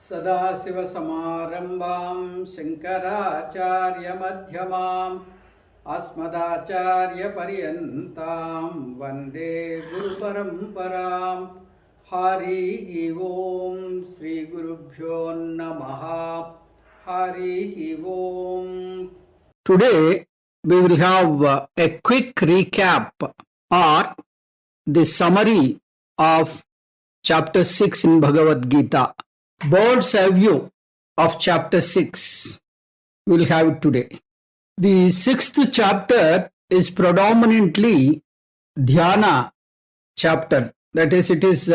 सदाशिवसमारम्भां शङ्कराचार्यमध्यमाम् अस्मदाचार्यपर्यन्तां वन्दे गुरुपरम्पराम्। हरिः ओं श्रीगुरुभ्यो नमः। हरिः ओं. Today we will have a quick recap or the summary of chapter 6 in Bhagavad Gita. Bird's eye view of chapter 6 we will have it today. The sixth chapter is predominantly dhyana chapter. That is, it is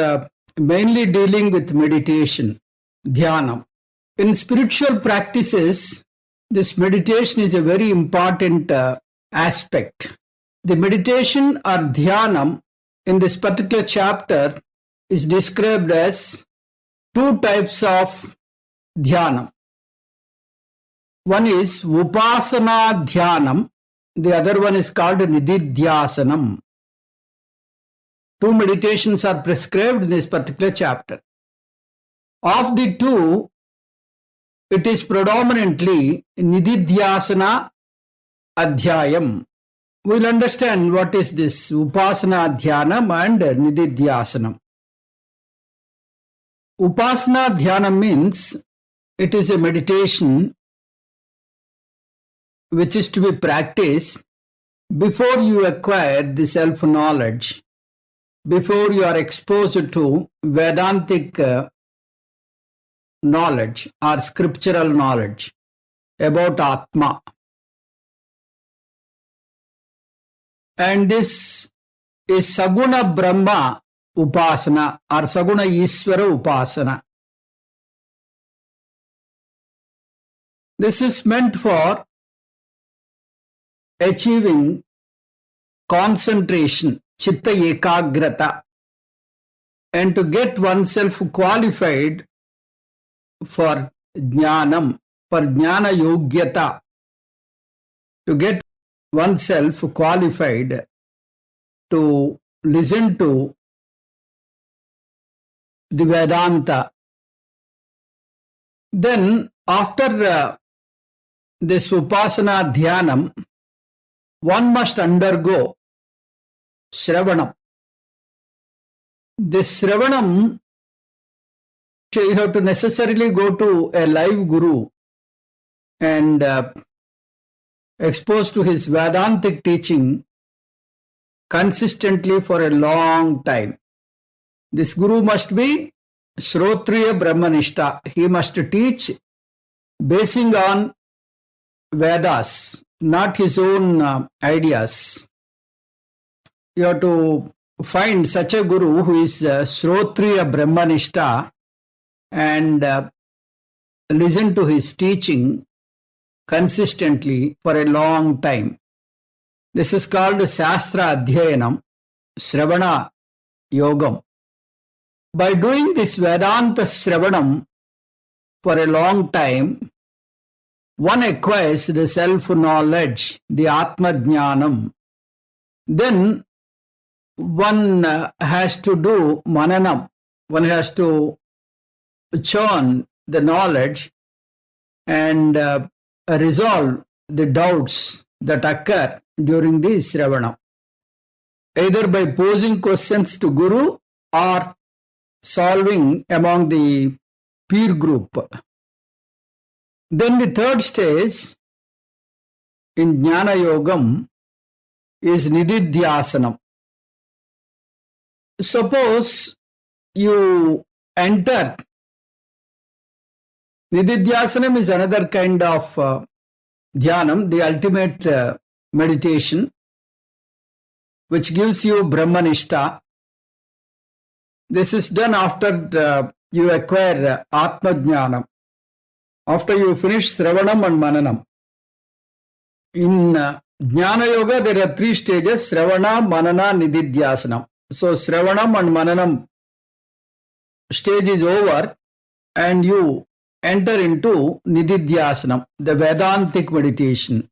mainly dealing with meditation, dhyanam. In spiritual practices, this meditation is a very important aspect. The meditation or dhyanam in this particular chapter is described as two types of dhyanam. One is upasana dhyanam, the other one is called nididhyasanam. Two meditations are prescribed in this particular chapter. Of the two, it is predominantly nididhyasana adhyayam. We will understand what is this upasana dhyanam and nididhyasanam. Upasana dhyana means it is a meditation which is to be practiced before you acquire the self-knowledge, before you are exposed to Vedantic knowledge or scriptural knowledge about Atma. And this is Saguna Brahma Upasana or Saguna Ishvara Upasana. This is meant for achieving concentration, chitta ekagrata, and to get oneself qualified for jnanam, for jnana yogyata, to get oneself qualified to listen to the Vedanta. Then after this upasana dhyanam, one must undergo Shravanam. This Shravanam, you have to necessarily go to a live guru and expose to his Vedantic teaching consistently for a long time. This guru must be Shrotriya Brahmanishta. He must teach basing on Vedas, not his own ideas. You have to find such a guru who is Shrotriya Brahmanishta and listen to his teaching consistently for a long time. This is called Shastra Adhyayanam, Shravana Yogam. By doing this Vedanta Shravanam for a long time, one acquires the self-knowledge, the Atma Jnanam. Then one has to do mananam. One has to churn the knowledge and resolve the doubts that occur during the Shravana, either by posing questions to Guru or solving among the peer group. Then the third stage in Jnana Yogam is Nididhyasanam. Suppose you enter. Nididhyasanam is another kind of dhyanam, the ultimate meditation, which gives you Brahmanishta. This is done after you acquire Atma Jnanam, after you finish Shravanam and Mananam. In Jnana Yoga, there are three stages: Shravana, Manana, Nididhyasanam. So Shravanam and Mananam stage is over and you enter into Nididhyasanam, the Vedantic meditation.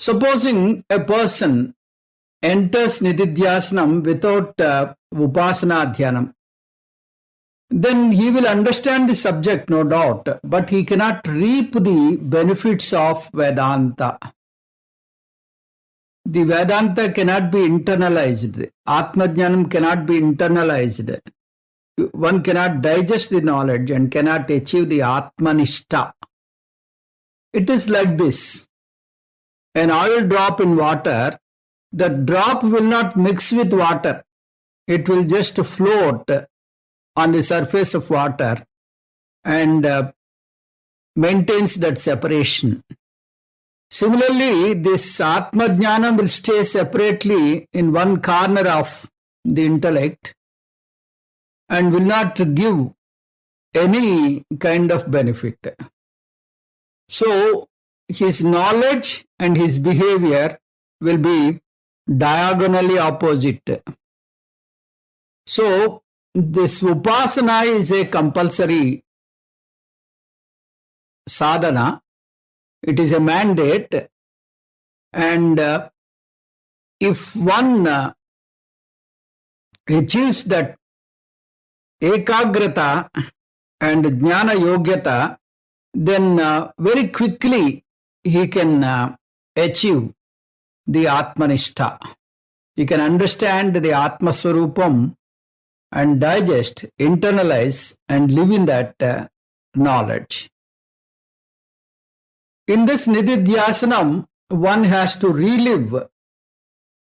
Supposing a person enters Nididhyasanam without Upasana Dhyanam, then he will understand the subject, no doubt, but he cannot reap the benefits of Vedanta. The Vedanta cannot be internalized. Atmajnanam cannot be internalized. One cannot digest the knowledge and cannot achieve the Atmanishta. It is like this. An oil drop in water, the drop will not mix with water. It will just float on the surface of water and maintains that separation. Similarly, this Atmajnana will stay separately in one corner of the intellect and will not give any kind of benefit. So, his knowledge and his behavior will be diagonally opposite. So, this Upasana is a compulsory sadhana. It is a mandate, and if one achieves that ekagrata and jnana yogyata, then very quickly he can achieve the Atmanishta. He can understand the Atmaswarupam and digest, internalize, and live in that knowledge. In this Nididhyasanam, one has to relive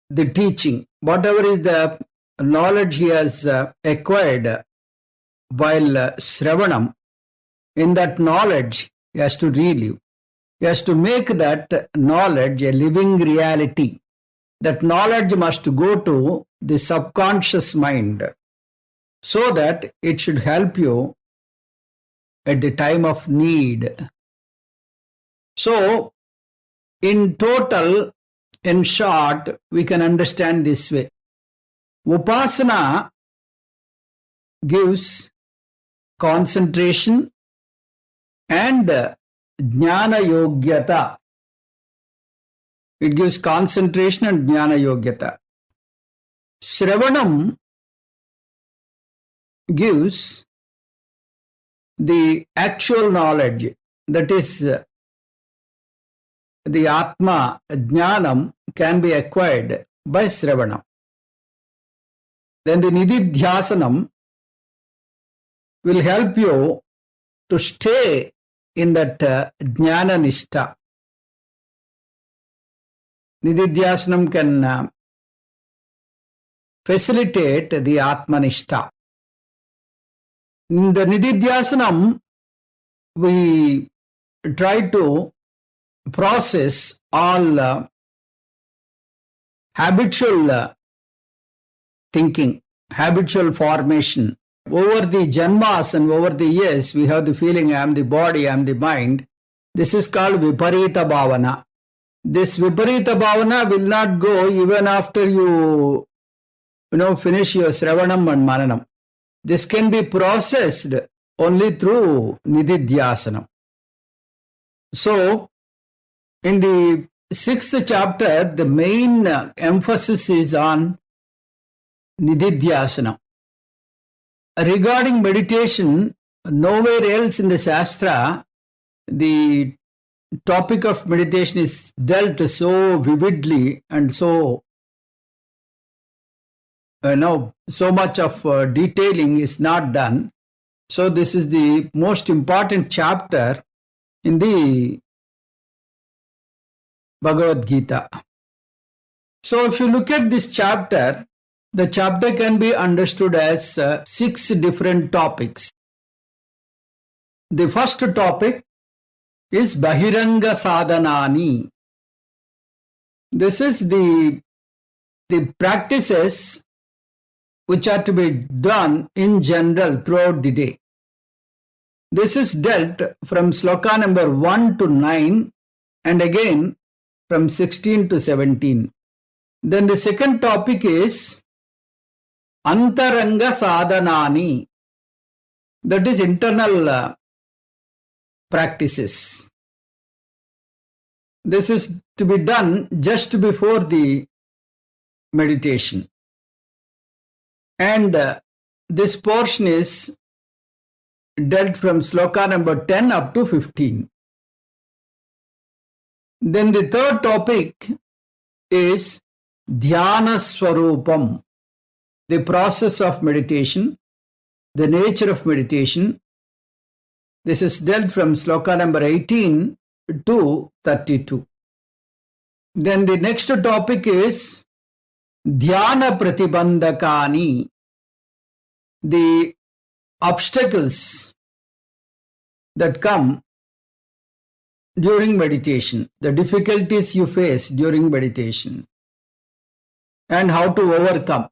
the teaching. Whatever is the knowledge he has acquired while Sravanam, in that knowledge he has to relive. He has to make that knowledge a living reality. That knowledge must go to the subconscious mind so that it should help you at the time of need. So, in total, in short, we can understand this way. Upasana gives concentration and jnana yogyata. It gives concentration and jnana yogyata. Sravanam gives the actual knowledge, that is, the Atma Jnanam can be acquired by Sravanam. Then the Nididhyasanam will help you to stay in that Jnana Nishta. Nididhyasanam can facilitate the Atmanishta. In the Nididhyasanam, we try to process all habitual thinking, habitual formation. Over the janmas and over the years, we have the feeling I am the body, I am the mind. This is called Viparita Bhavana. This Viparita Bhavana will not go even after you finish your Sravanam and Mananam. This can be processed only through Nididhyasanam. So, in the 6th chapter, the main emphasis is on Nididhyasanam. Regarding meditation, nowhere else in the Shastra, the topic of meditation is dealt so vividly and so much of detailing is not done. So this is the most important chapter in the Bhagavad Gita. So if you look at this chapter, the chapter can be understood as 6 different topics. The first topic is Bahiranga Sadhanani. This is the practices which are to be done in general throughout the day. This is dealt from sloka number 1 to 9 and again from 16 to 17. Then the second topic is Antaranga Sadhanani. That is internal practices. This is to be done just before the meditation. And this portion is dealt from sloka number 10 up to 15. Then the third topic is Dhyana Swarupam, the process of meditation, the nature of meditation. This is dealt from sloka number 18 to 32. Then the next topic is Dhyana Pratibandakani, the obstacles that come during meditation, the difficulties you face during meditation, and how to overcome.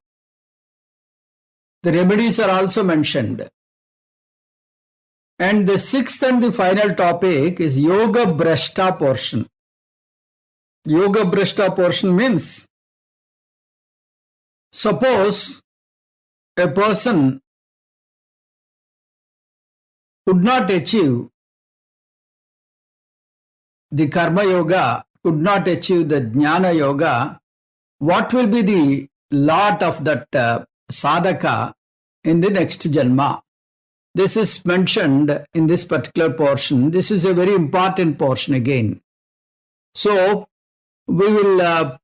The remedies are also mentioned. And the sixth and the final topic is Yoga Brashta portion. Yoga Brashta portion means, suppose a person could not achieve the Karma Yoga, could not achieve the Jnana Yoga, what will be the lot of that sadhaka in the next Janma? This is mentioned in this particular portion. This is a very important portion again. So, we will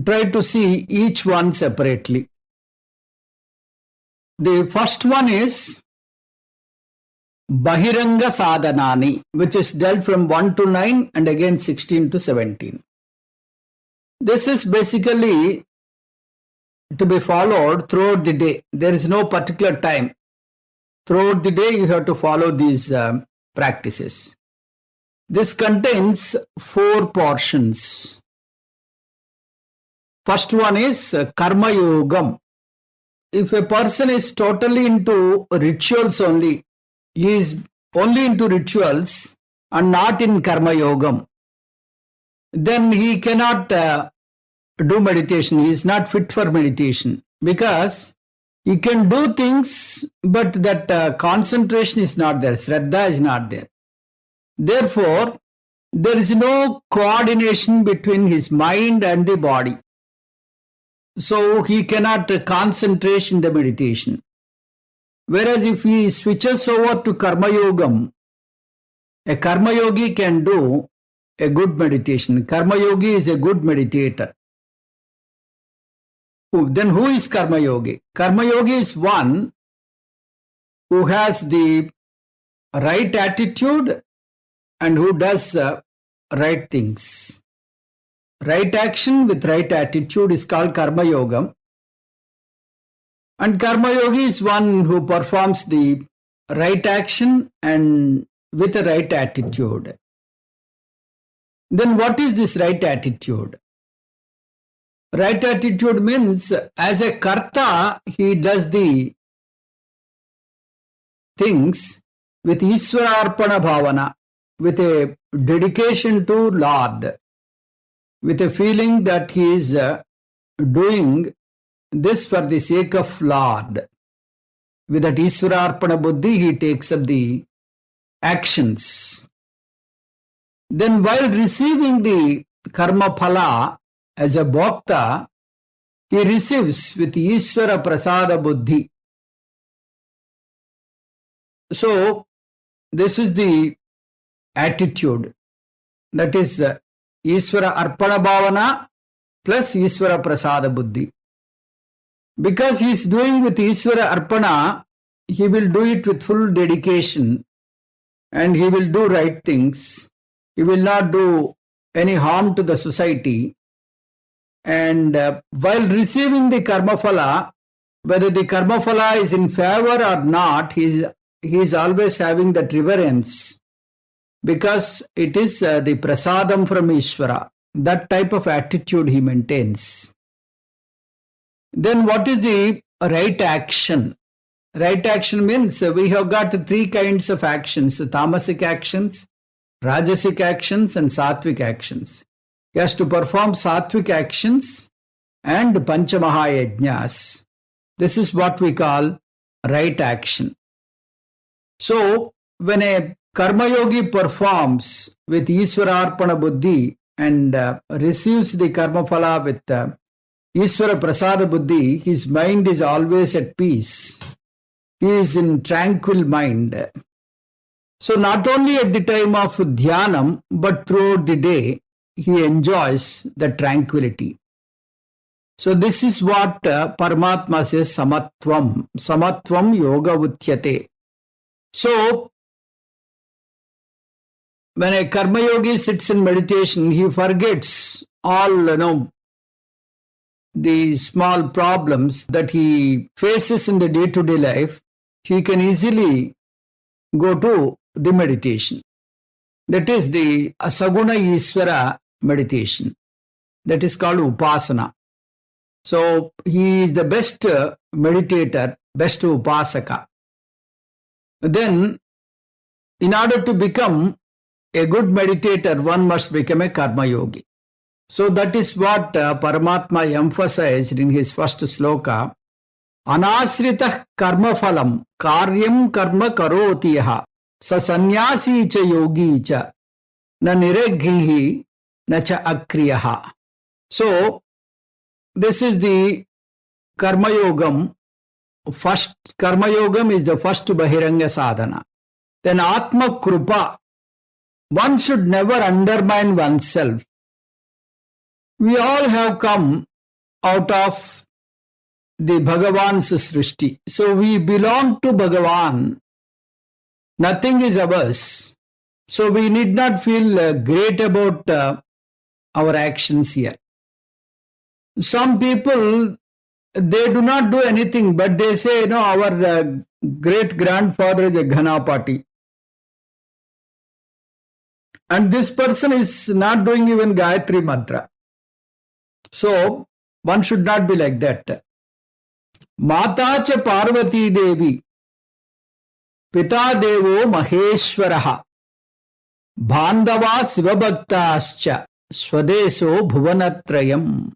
try to see each one separately. The first one is Bahiranga Sadhanani, which is dealt from 1 to 9 and again 16 to 17. This is basically to be followed throughout the day. There is no particular time. Throughout the day, you have to follow these practices. This contains 4 portions. First one is Karma Yogam. If a person is totally into rituals only, he is only into rituals and not in Karma Yogam, then he cannot do meditation. He is not fit for meditation because he can do things, but that concentration is not there, Shraddha is not there. Therefore, there is no coordination between his mind and the body. So he cannot concentrate in the meditation. Whereas if he switches over to Karma Yogam, a Karma Yogi can do a good meditation. Karma Yogi is a good meditator. Then who is Karma Yogi? Karma Yogi is one who has the right attitude and who does right things. Right action with right attitude is called Karma Yoga. And Karma Yogi is one who performs the right action and with a right attitude. Then what is this right attitude? Right attitude means as a karta, he does the things with Ishwararpana Bhavana, with a dedication to Lord, with a feeling that he is doing this for the sake of Lord. With that Ishwararpana Buddhi, he takes up the actions. Then while receiving the karma phala as a bhakta, he receives with Ishvara Prasada Buddhi. So, this is the attitude. That is Ishvara Arpana Bhavana plus Ishvara Prasada Buddhi. Because he is doing with Ishvara Arpana, he will do it with full dedication and he will do right things. He will not do any harm to the society. And while receiving the karma phala, whether the karma phala is in favor or not, he is always having that reverence because it is the prasadam from Ishvara. That type of attitude he maintains. Then what is the right action? Right action means we have got 3 kinds of actions: tamasic actions, rajasic actions and sattvic actions. He has to perform sattvic actions and panchamahayajnas. This is what we call right action. So, when a karma yogi performs with Ishwararpana Buddhi and receives the karma phala with Ishvara Prasada Buddhi, his mind is always at peace. he is in tranquil mind. So not only at the time of dhyanam, but throughout the day, he enjoys the tranquility. So this is what Paramatma says, samatvam. Samatvam yoga uchyate. So when a karma yogi sits in meditation, he forgets all, the small problems that he faces in the day-to-day life. He can easily go to the meditation. That is the Saguna Isvara meditation. That is called Upasana. So he is the best meditator, best Upasaka. Then, in order to become a good meditator, one must become a karma yogi. So that is what Paramatma emphasized in his first sloka. Anasritah karma phalam karyam karma karoti yaha sa sannyasi cha yogi cha na niregrihi na cha akriyaha. So this is the karma yogam. First karma yogam is the first bahiranga sadhana. Then atma krupa. One should never undermine oneself. We all have come out of the Bhagavan's srishti. So we belong to Bhagavan. Nothing is ours. So we need not feel great about our actions here. Some people, they do not do anything, but they say, our great grandfather is a Ghanapati. And this person is not doing even Gayatri mantra. So, one should not be like that. Mata cha Parvati Devi, Pita Devo Maheshwaraha, Bandava Sivabhaktascha, Swadeso Bhuvanatrayam.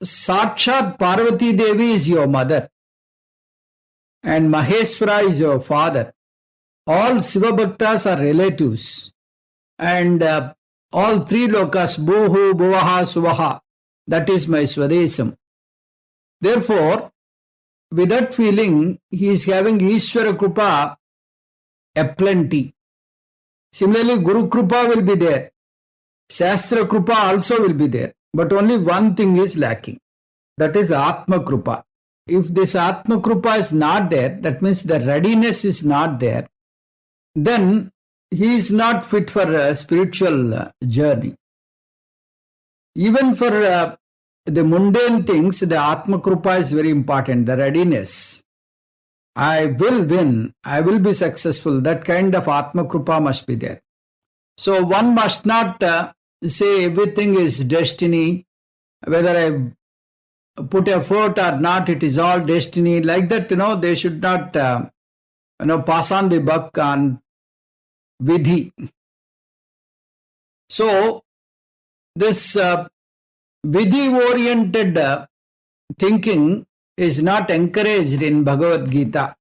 Sakshat Parvati Devi is your mother, and Maheshwara is your father. All Sivabhaktas are relatives. And all three lokas, Bhuhu, Bhuvaha, Suvaha, that is my Swadesam. Therefore, with that feeling, he is having Ishvara Krupa aplenty. Similarly, Guru Krupa will be there. Shastra Krupa also will be there. But only one thing is lacking. That is Atma Krupa. If this Atma Krupa is not there, that means the readiness is not there, then he is not fit for a spiritual journey. Even for the mundane things, the Atma Krupa is very important, the readiness. I will win, I will be successful. That kind of Atma Krupa must be there. So one must not say everything is destiny, whether I put effort or not, it is all destiny. Like that, they should not, pass on the buck on Vidhi. So, this Vidhi-oriented thinking is not encouraged in Bhagavad Gita.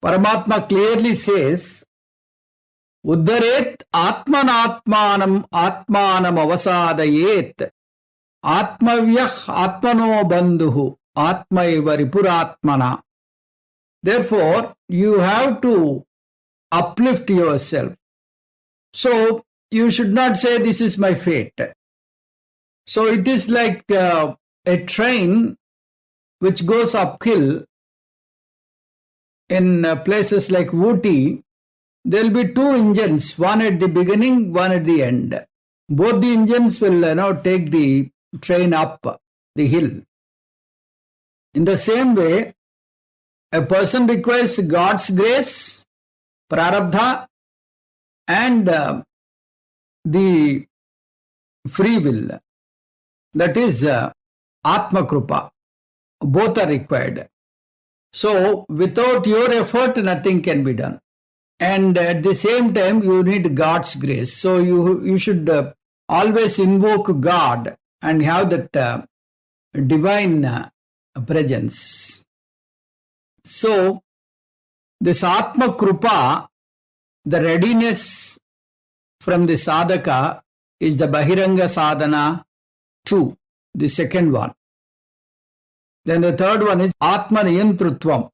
Paramatma clearly says, Uddaret atmanatmanam atmanam avasadayet atmavyah atmano bandhuhu atmaiva ripuratmana. Therefore, you have to uplift yourself. So, you should not say this is my fate. So, it is like a train which goes uphill in places like Ooty. There will be two engines, one at the beginning, one at the end. Both the engines will take the train up the hill. In the same way, a person requires God's grace, prarabdha, and the free will. That is Atma Krupa. Both are required. So, without your effort, nothing can be done. And at the same time, you need God's grace. So, you should always invoke God and have that divine presence. So, this Atma Krupa, the readiness from the sadhaka, is the Bahiranga Sadhana 2, the second one. Then the third one is Atma Niyantrutvam.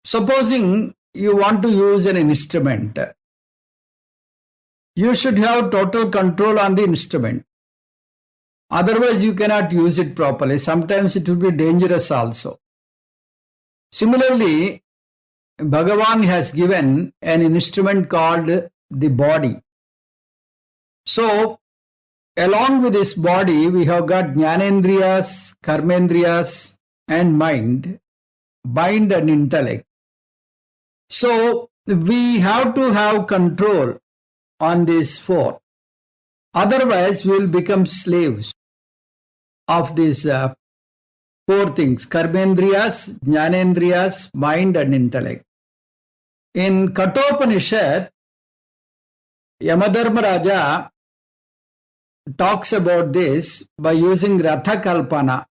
Supposing you want to use an instrument, you should have total control on the instrument. Otherwise, you cannot use it properly. Sometimes it will be dangerous also. Similarly, Bhagavan has given an instrument called the body. So, along with this body, we have got Jnanendriyas, Karmendriyas, and mind and intellect. So, we have to have control on these four. Otherwise, we will become slaves of these four things: Karmendriyas, Jnanendriyas, mind, and intellect. In Kathopanishad, Yamadharma Raja talks about this by using Ratha Kalpana.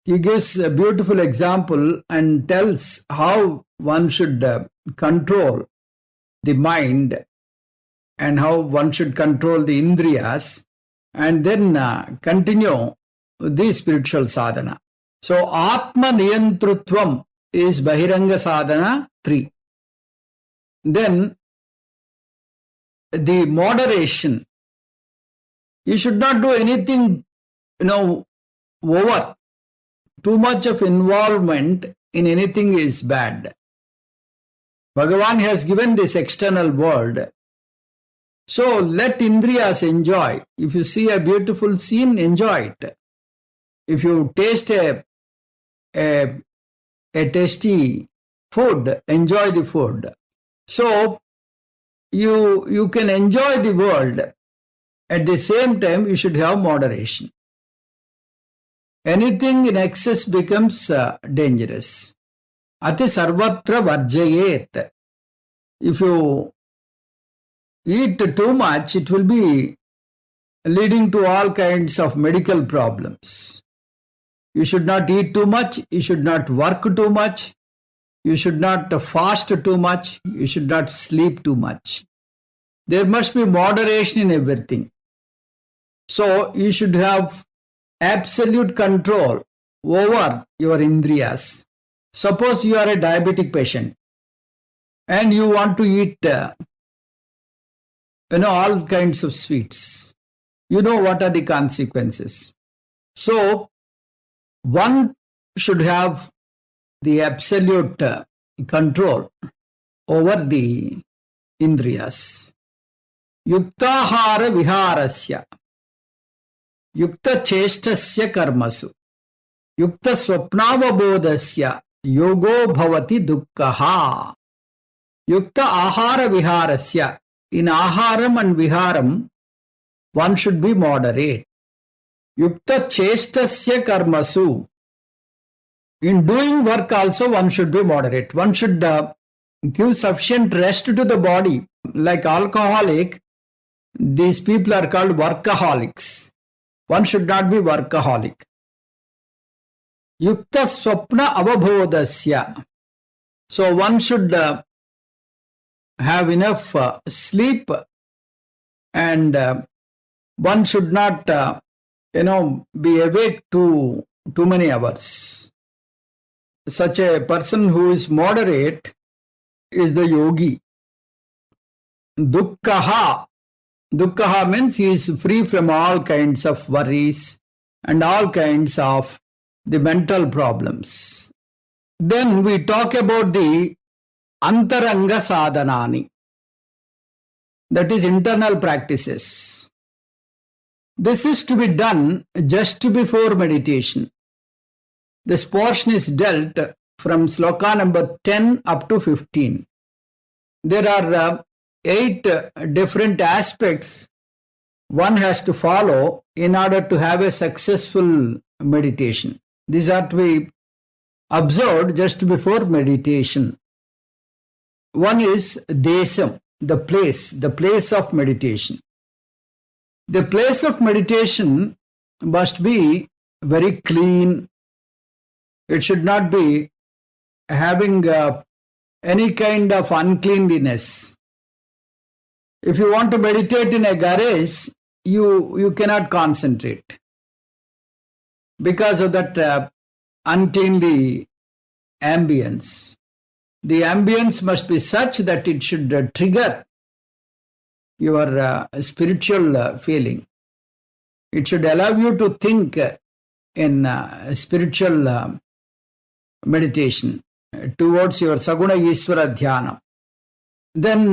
He gives a beautiful example and tells how one should control the mind and how one should control the Indriyas, and then continue the spiritual sadhana. So, Atma Niyantrutvam is Bahiranga Sadhana 3. Then, the moderation. You should not do anything, over. Too much of involvement in anything is bad. Bhagavan has given this external world. So let Indriyas enjoy. If you see a beautiful scene, enjoy it. If you taste a tasty food, enjoy the food. So you can enjoy the world. At the same time, you should have moderation. Anything in excess becomes dangerous. Ati sarvatra varjayet. If you eat too much, it will be leading to all kinds of medical problems. You should not eat too much. You should not work too much. You should not fast too much. You should not sleep too much. There must be moderation in everything. So you should have absolute control over your Indriyas. Suppose you are a diabetic patient and you want to eat all kinds of sweets. You know what are the consequences. So, one should have the absolute control over the Indriyas. Yuktahara viharasya. Yukta cheshtasya karmasu. Yukta swapnavabodhasya. Yogo bhavati dukkha. Yukta ahara viharasya. In aharam and viharam, one should be moderate. Yukta cheshtasya karmasu. In doing work also, one should be moderate. One should give sufficient rest to the body. Like alcoholic, these people are called workaholics. One should not be workaholic. Yukta swapna avabodhasya. So one should have enough sleep, and one should not, be awake too many hours. Such a person who is moderate is the yogi. Dukkha. Dukkha means he is free from all kinds of worries and all kinds of the mental problems. Then we talk about the antaranga sadhanani. That is internal practices. This is to be done just before meditation. This portion is dealt from sloka number 10 up to 15. There are 8 different aspects one has to follow in order to have a successful meditation. These are to be observed just before meditation. One is desam, the place of meditation. The place of meditation must be very clean. It should not be having any kind of uncleanliness. If you want to meditate in a garage, you cannot concentrate because of that uncleanly ambience. the ambience must be such that it should trigger your spiritual feeling. It should allow you to think in spiritual meditation towards your Saguna Ishvara Dhyana. Then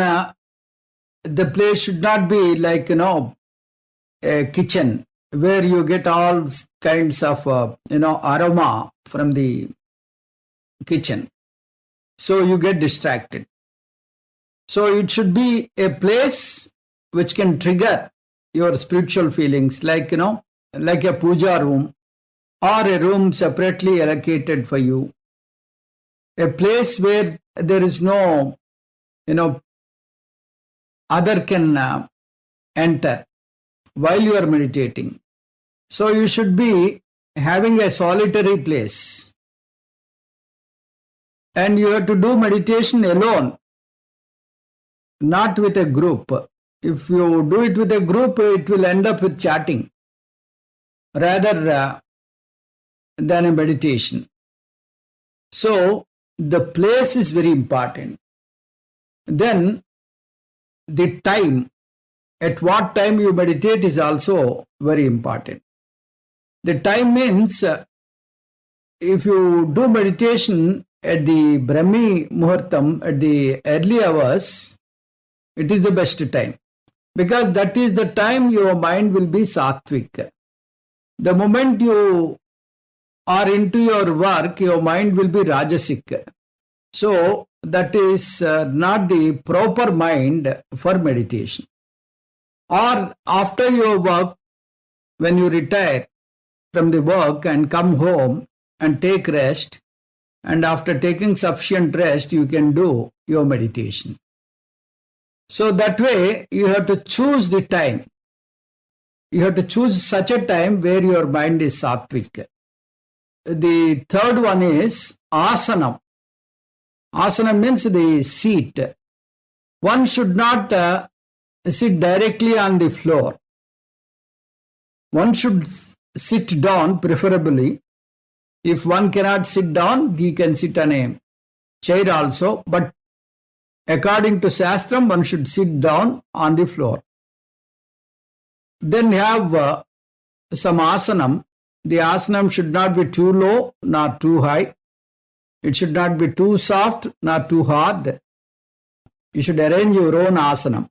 the place should not be like, a kitchen where you get all kinds of, aroma from the kitchen. So you get distracted. So it should be a place which can trigger your spiritual feelings, like, like a puja room or a room separately allocated for you. A place where there is no, other can enter while you are meditating. So you should be having a solitary place. And you have to do meditation alone, not with a group. If you do it with a group, it will end up with chatting rather than a meditation. So the place is very important. Then the time, at what time you meditate, is also very important. The time means if you do meditation at the Brahmi Muhurtam, at the early hours, it is the best time, because that is the time your mind will be sattvic. The moment you are into your work, your mind will be rajasic. So that is not the proper mind for meditation. Or after your work, when you retire from the work and come home and take rest, and after taking sufficient rest, you can do your meditation. So that way, you have to choose the time. You have to choose such a time where your mind is sattvic. The third one is asanam. Asana means the seat. One should not sit directly on the floor. One should sit down, preferably. If one cannot sit down, he can sit on a chair also. But according to Shastram, one should sit down on the floor. Then have some asanam. The asanam should not be too low, nor too high. It should not be too soft, nor too hard. You should arrange your own asanam.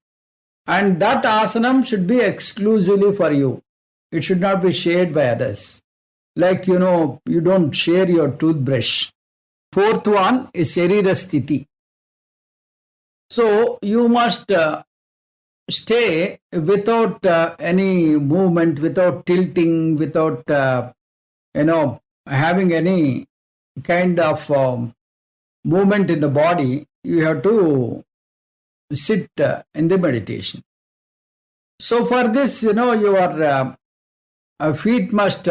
And that asanam should be exclusively for you. It should not be shared by others. Like, you don't share your toothbrush. Fourth one is Sharira Sthiti. So you must stay without any movement, without tilting, without, having any kind of movement in the body. You have to sit in the meditation. So for this, your feet must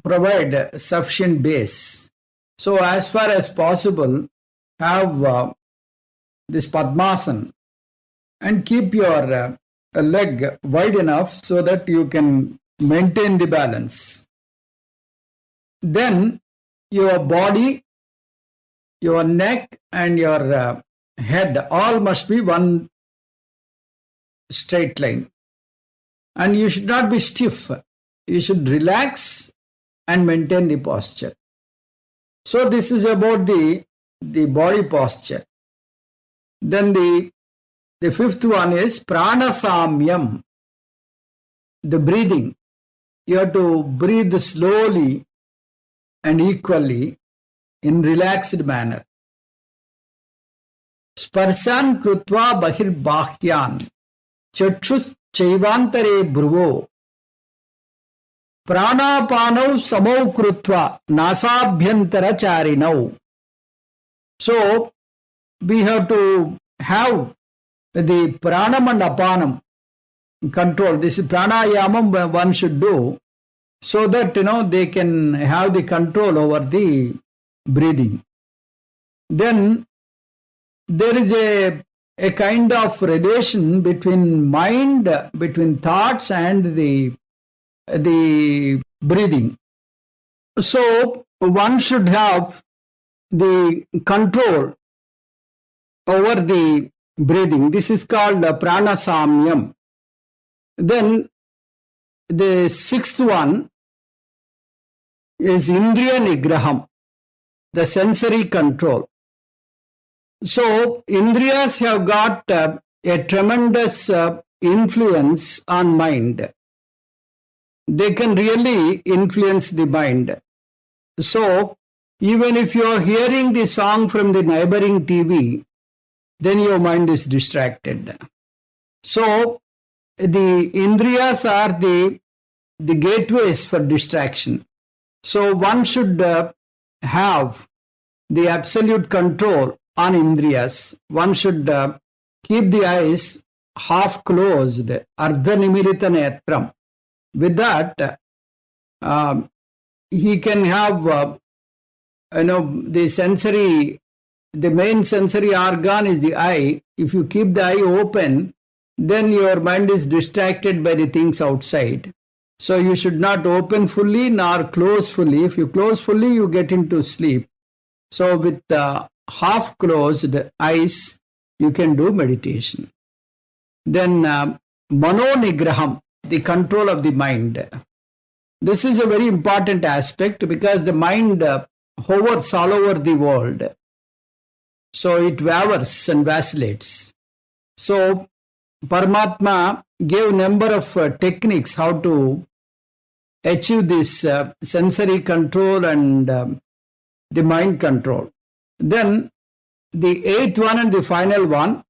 provide sufficient base. So as far as possible, have this Padmasana and keep your leg wide enough so that you can maintain the balance. Then your body, your neck and your head all must be one straight line. And you should not be stiff. You should relax and maintain the posture. So this is about the body posture. Then the fifth one is Pranasamyam, the breathing. You have to breathe slowly and equally in relaxed manner. Sparshan krutva bahir bahyan chachus chaivantare bhruvo pranapanau samau krutva nasabhyantara charinau. So we have to have the pranam and apanam control. This is pranayamam one should do, so that they can have the control over the breathing. Then there is a kind of relation between mind, between thoughts and the breathing. So one should have the control over the breathing. This is called pranasamyam. Then the sixth one is indriya nigraham, the sensory control. So indriyas have got a tremendous influence on mind. They can really influence the mind. So even if you are hearing the song from the neighboring TV, then your mind is distracted. So the indriyas are the gateways for distraction. So one should have the absolute control on indriyas. One should keep the eyes half closed, ardhanimirita netram. With that, he can have, the main sensory organ is the eye. If you keep the eye open, then your mind is distracted by the things outside. So you should not open fully nor close fully. If you close fully, you get into sleep. So with half closed eyes, you can do meditation. Then mano nigraham, the control of the mind. This is a very important aspect because the mind hovers all over the world. So it wavers and vacillates. So Paramatma gave a number of techniques how to achieve this sensory control and the mind control. Then the eighth one and the final one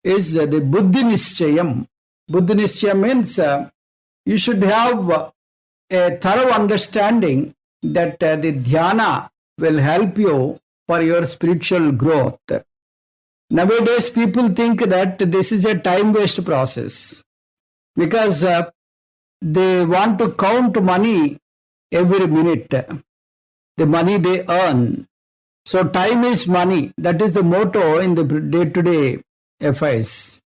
is the buddhi nischayam. Buddhi nischayam means you should have a thorough understanding that the dhyana will help you for your spiritual growth. Nowadays, people think that this is a time waste process because they want to count money every minute, the money they earn. So time is money. That is the motto in the day-to-day affairs.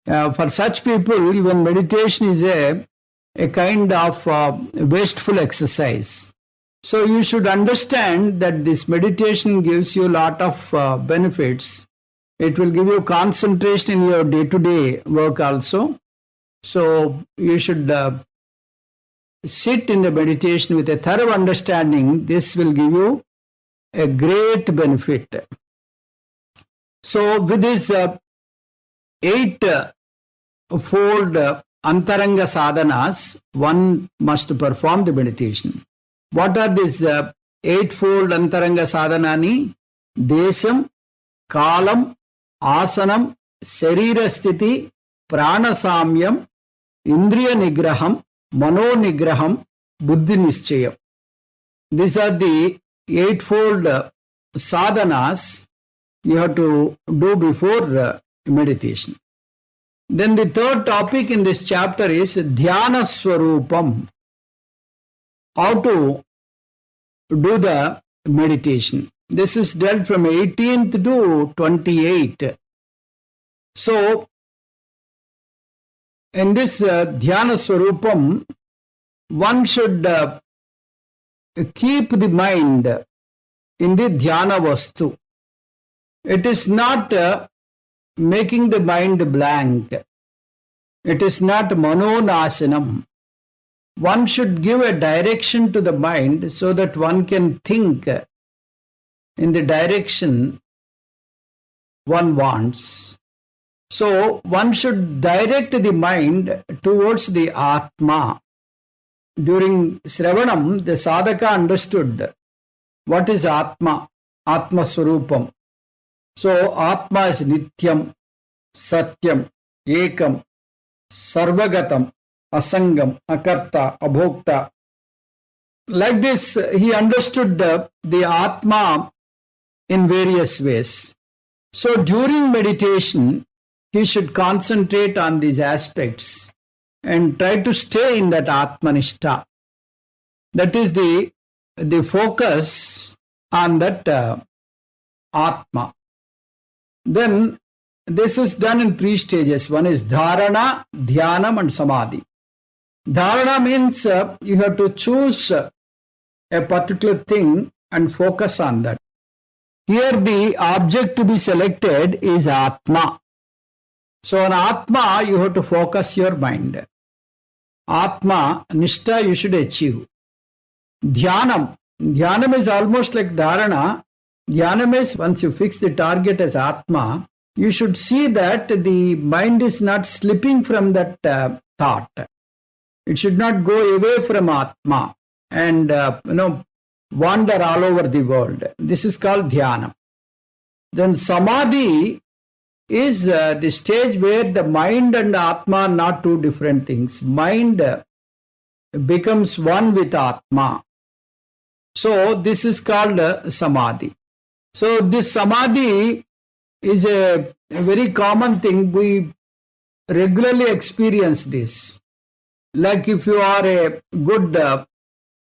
For such people, even meditation is a kind of wasteful exercise. So you should understand that this meditation gives you a lot of benefits. It will give you concentration in your day-to-day work also. So you should sit in the meditation with a thorough understanding. This will give you a great benefit. So with this eightfold antaranga sadhanas, one must perform the meditation. What are these eightfold antaranga sadhanani? Desam, kalam, asanam, sarira sthiti, pranasamyam, indriya nigraham, mano nigraham, buddhi nischayam. These are the eightfold sadhanas you have to do before meditation. Then the third topic in this chapter is dhyana swarupam. How to do the meditation. This is dealt from 18th to 28. So, in this dhyana swarupam, one should keep the mind in the dhyana vastu. It is not making the mind blank. It is not manonasanam. One should give a direction to the mind so that one can think in the direction one wants. So one should direct the mind towards the Atma. During Sravanam, the sadhaka understood what is Atma, Atma Swarupam. So Atma is Nityam, Satyam, Ekam, Sarvagatam, Asangam, Akarta, Abhokta. Like this, he understood the Atma in various ways. So during meditation, he should concentrate on these aspects and try to stay in that Atmanishta. That is the focus on that Atma. Then this is done in 3 stages. One is Dharana, Dhyanam and Samadhi. Dharana means you have to choose a particular thing and focus on that. Here the object to be selected is Atma. So on Atma, you have to focus your mind. Atma, Nishta you should achieve. Dhyanam. Dhyanam is almost like Dharana. Dhyanam is once you fix the target as Atma, you should see that the mind is not slipping from that thought. It should not go away from Atma and wander all over the world. This is called Dhyana. Then Samadhi is the stage where the mind and Atma are not two different things. Mind becomes one with Atma. So this is called Samadhi. So this Samadhi is a very common thing. We regularly experience this. Like if you are a good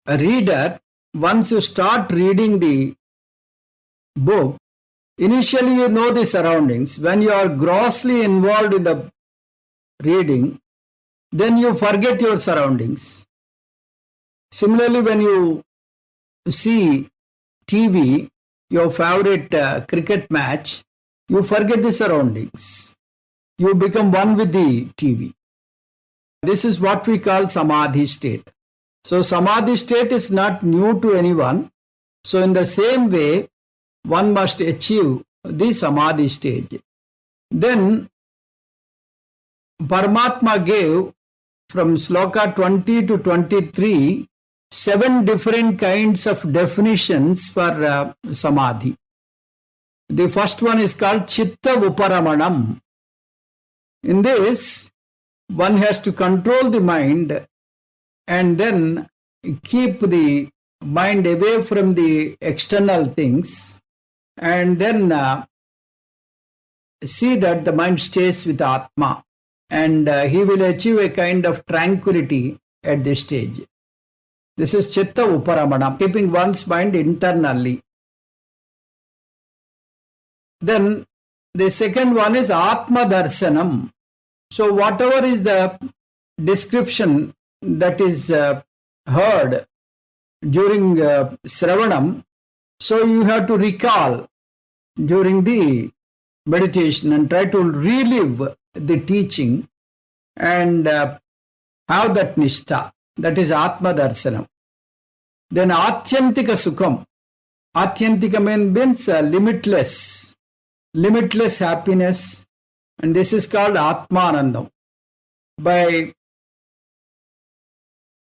reader, once you start reading the book, initially you know the surroundings. When you are grossly involved in the reading, then you forget your surroundings. Similarly, when you see TV, your favorite cricket match, you forget the surroundings. You become one with the TV. This is what we call Samadhi state. So Samadhi state is not new to anyone. So in the same way, one must achieve the Samadhi stage. Then Paramatma gave from sloka 20 to 23 7 different kinds of definitions for Samadhi. The first one is called Chitta Uparamanam. In this, one has to control the mind and then keep the mind away from the external things and then see that the mind stays with Atma, and he will achieve a kind of tranquility at this stage. This is Chitta Uparamanam, keeping one's mind internally. Then the second one is Atma Darsanam. So whatever is the description that is heard during Sravanam, so you have to recall during the meditation and try to relive the teaching and have that Nishtha. That is Atma Darsanam. Then Atyantika Sukham. Atyantika means limitless happiness, and this is called Atmanandam. By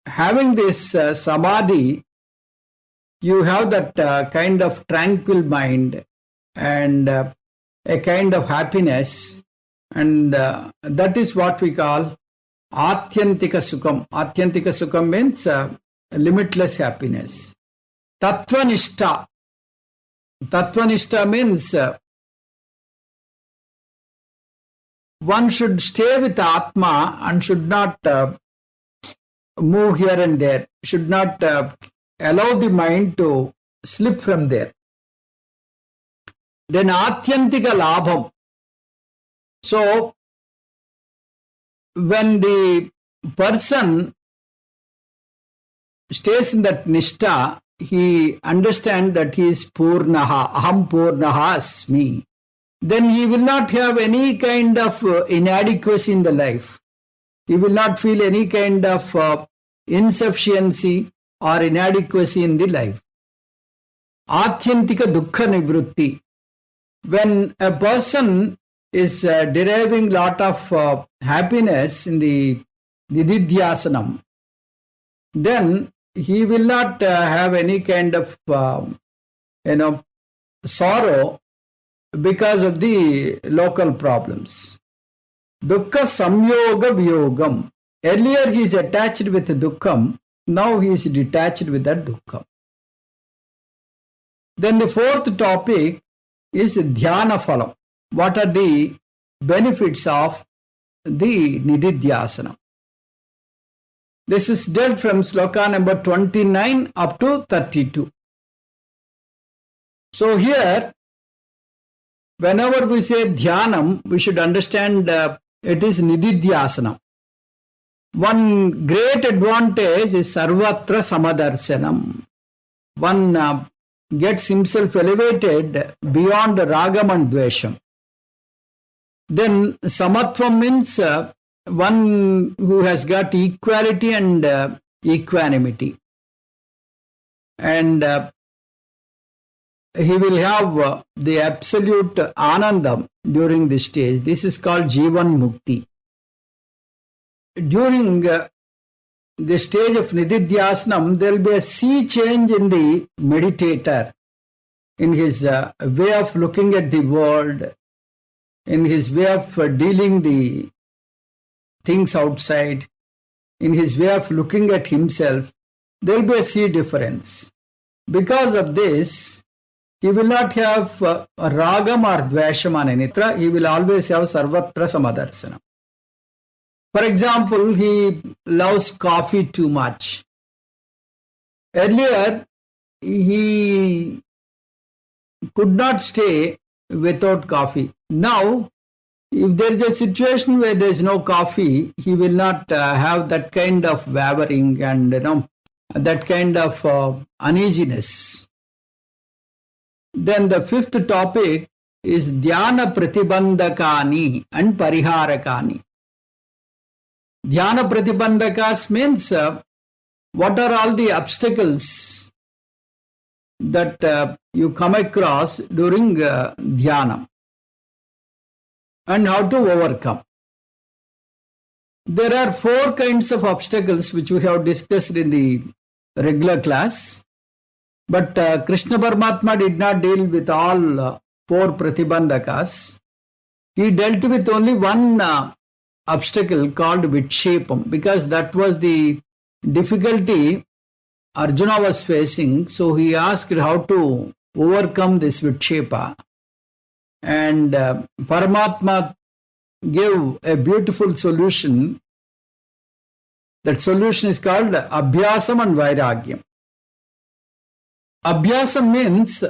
having this Samadhi, you have that kind of tranquil mind and a kind of happiness, and that is what we call Atyantika Sukham. Atyantika Sukham means limitless happiness. Tattvanishta. Tattvanishta means one should stay with Atma and should not move here and there, should not allow the mind to slip from there. Then Atyantika Labham. So, when the person stays in that Nishtha, he understands that he is Purnaha, Aham Purnaha Asmi. Then he will not have any kind of inadequacy in the life. He will not feel any kind of insufficiency or inadequacy in the life. Atyantika Dukkha Nivrutti. When a person is deriving lot of happiness in the Nididhyasanam, then he will not have any kind of sorrow because of the local problems. Dukkha Samyoga Vyogam. Earlier he is attached with Dukkham, now he is detached with that Dukkham. Then the fourth topic is Dhyana Phalam. What are the benefits of the Nididhyasana? This is dealt from sloka number 29 up to 32. So here, whenever we say Dhyanam, we should understand it is Nididhyasana. One great advantage is Sarvatra Samadarsanam. One gets himself elevated beyond ragam and dvesham. Then samatvam means one who has got equality and equanimity. And he will have the absolute anandam during this stage. This is called Jivan Mukti. During the stage of Nididhyasnam, there will be a sea change in the meditator, in his way of looking at the world, in his way of dealing the things outside, in his way of looking at himself. There will be a sea difference. Because of this, he will not have ragam or dvesham on anitra. He will always have sarvatra samadarsana. For example, he loves coffee too much. Earlier, he could not stay without coffee. Now, if there is a situation where there is no coffee, he will not have that kind of wavering and that kind of uneasiness. Then the fifth topic is dhyana pratibandhakani and pariharakani. Dhyana pratibandhakas means what are all the obstacles that you come across during dhyana and how to overcome. There are 4 kinds of obstacles which we have discussed in the regular class, but Krishna Paramatma did not deal with all 4 pratibandhakas. He dealt with only one obstacle called vitshepam, because that was the difficulty Arjuna was facing. So he asked how to overcome this vitshepa, and Paramatma gave a beautiful solution. That solution is called abhyasam and vairagyam. Abhyasam means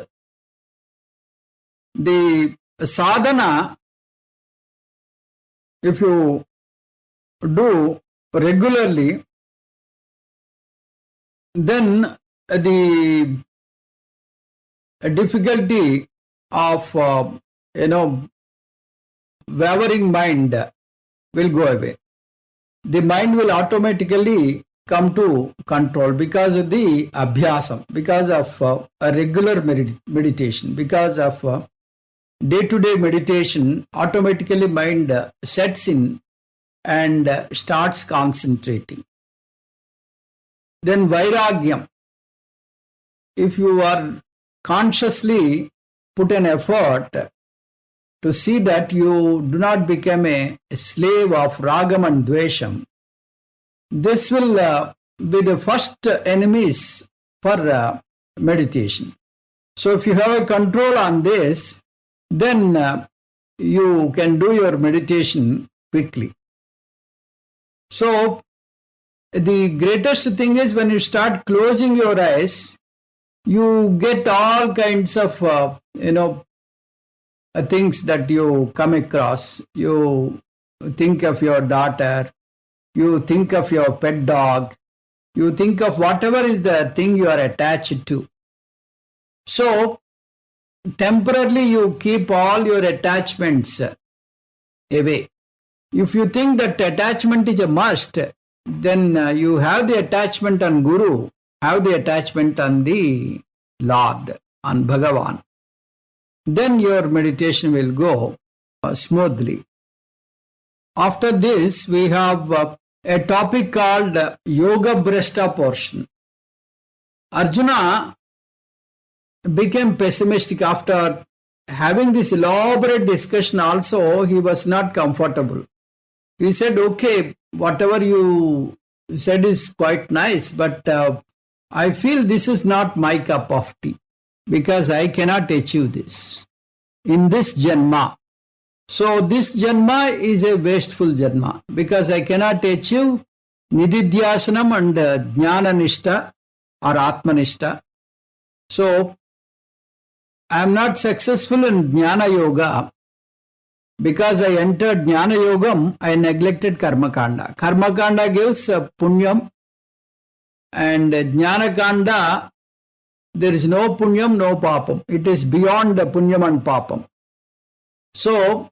the sadhana, if you do regularly, then the difficulty of wavering mind will go away. The mind will automatically come to control because of the abhyasam, because of a regular meditation, because of day-to-day meditation. Automatically mind sets in and starts concentrating. Then vairagyam, if you are consciously put an effort to see that you do not become a slave of ragam and dvesham, this will be the first enemies for meditation. So if you have a control on this, then you can do your meditation quickly. So the greatest thing is when you start closing your eyes, you get all kinds of things that you come across. You think of your daughter, you think of your pet dog, you think of whatever is the thing you are attached to. So temporarily you keep all your attachments away. If you think that attachment is a must, then you have the attachment on Guru, have the attachment on the Lord, on Bhagavan. Then your meditation will go smoothly. After this, we have a topic called Yoga Brashta portion. Arjuna became pessimistic after having this elaborate discussion. Also, he was not comfortable. He said, okay, whatever you said is quite nice, but I feel this is not my cup of tea, because I cannot achieve this in this janma. So this janma is a wasteful janma, because I cannot achieve nididhyasanam and jnana nishta or atmanishta. So I am not successful in jnana yoga. Because I entered jnana yogam, I neglected karma kanda. Karma kanda gives punyam, and jnana kanda there is no punyam, no papam. It is beyond the punyam and papam. So,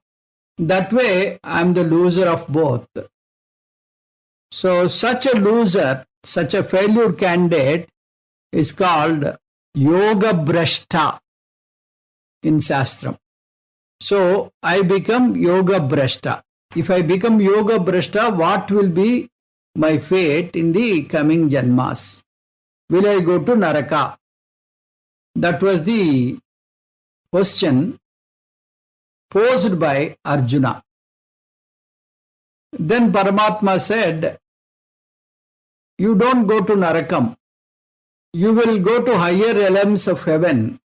that way, I am the loser of both. So, such a loser, such a failure candidate is called yoga brashta in Shastram. So, I become yoga brashta. If I become yoga brashta, what will be my fate in the coming janmas? Will I go to Naraka? That was the question posed by Arjuna. Then Paramatma said, you don't go to Narakam. You will go to higher realms of heaven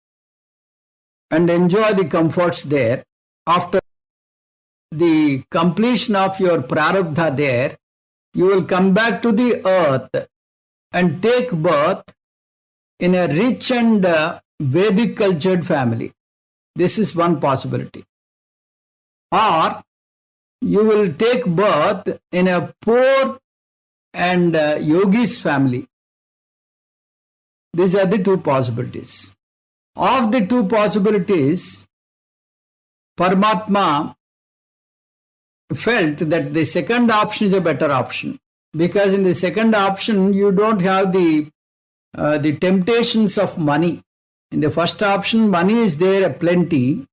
and enjoy the comforts there. After the completion of your prarabdha there, you will come back to the earth and take birth in a rich and Vedic cultured family. This is one possibility. Or you will take birth in a poor and yogis family. These are the two possibilities. Of the two possibilities, Paramatma felt that the second option is a better option, because in the second option you don't have the temptations of money. In the first option, money is there plenty,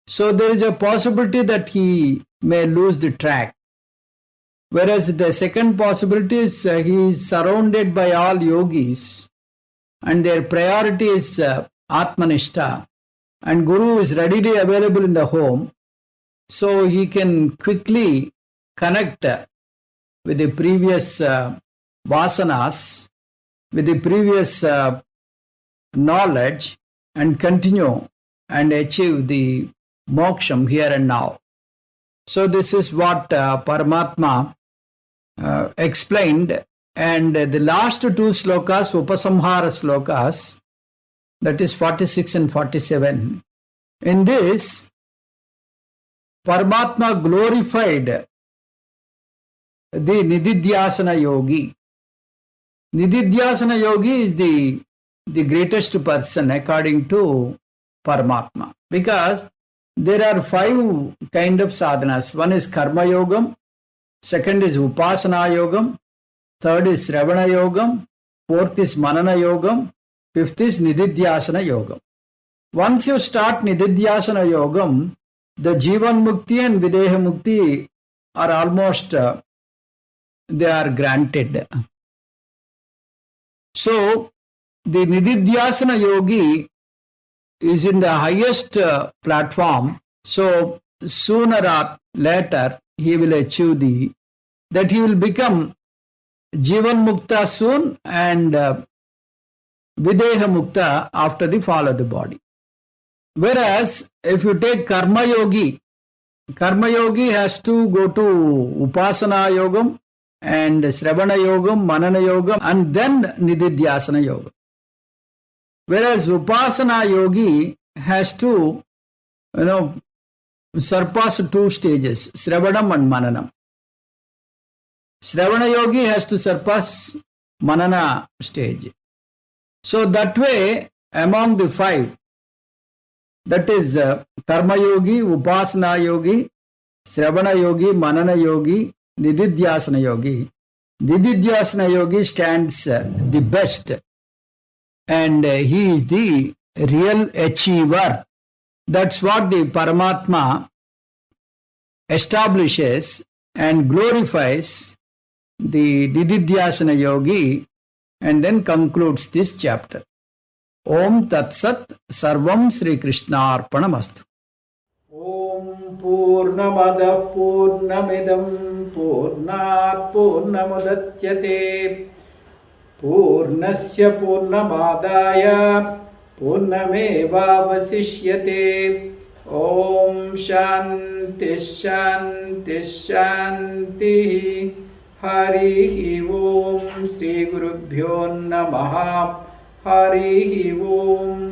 so there is a possibility that he may lose the track. Whereas the second possibility is he is surrounded by all yogis and their priority is Atmanishta, and Guru is readily available in the home, so he can quickly connect with the previous vasanas, with the previous knowledge, and continue and achieve the moksham here and now. So this is what Paramatma explained, and the last two slokas, Upasamhara slokas, that is 46 and 47. In this, Paramatma glorified the Nididhyasana yogi. Nididhyasana yogi is the greatest person according to Paramatma, because there are 5 kind of sadhanas. One is Karma Yogam, second is Upasana Yogam, third is Sravana Yogam, fourth is Manana Yogam, fifth is Nididhyasana Yogam. Once you start Nididhyasana Yogam, the Jivan Mukti and Videha Mukti are almost, they are granted. So, the Nididhyasana Yogi is in the highest platform, so sooner or later he will achieve that he will become Jivan Mukta soon and Videha Mukta after the fall of the body. Whereas if you take Karma Yogi has to go to Upasana Yogam and Sravana Yogam, Manana Yogam, and then Nididhyasana Yogam. Whereas Upasana Yogi has to, surpass 2 stages, Sravanam and Mananam. Sravana Yogi has to surpass Manana stage. So that way, among the 5, that is Karma Yogi, Upasana Yogi, Sravana Yogi, Manana Yogi, Nididhyasana Yogi. Nididhyasana Yogi stands the best, and he is the real achiever. That's what the Paramatma establishes and glorifies the Nididhyasana Yogi, and then concludes this chapter. Om Tat Sat Sarvam Sri Krishna Arpanamastu. Om Purnamada Purnamidam Purnat Purnamudachyate Purnasya Purnamadaya Purnamevavasishyate. Om Shanti Shanti Shanti. Harihi Om Sri Gurubhyo Namaha. Harihi Om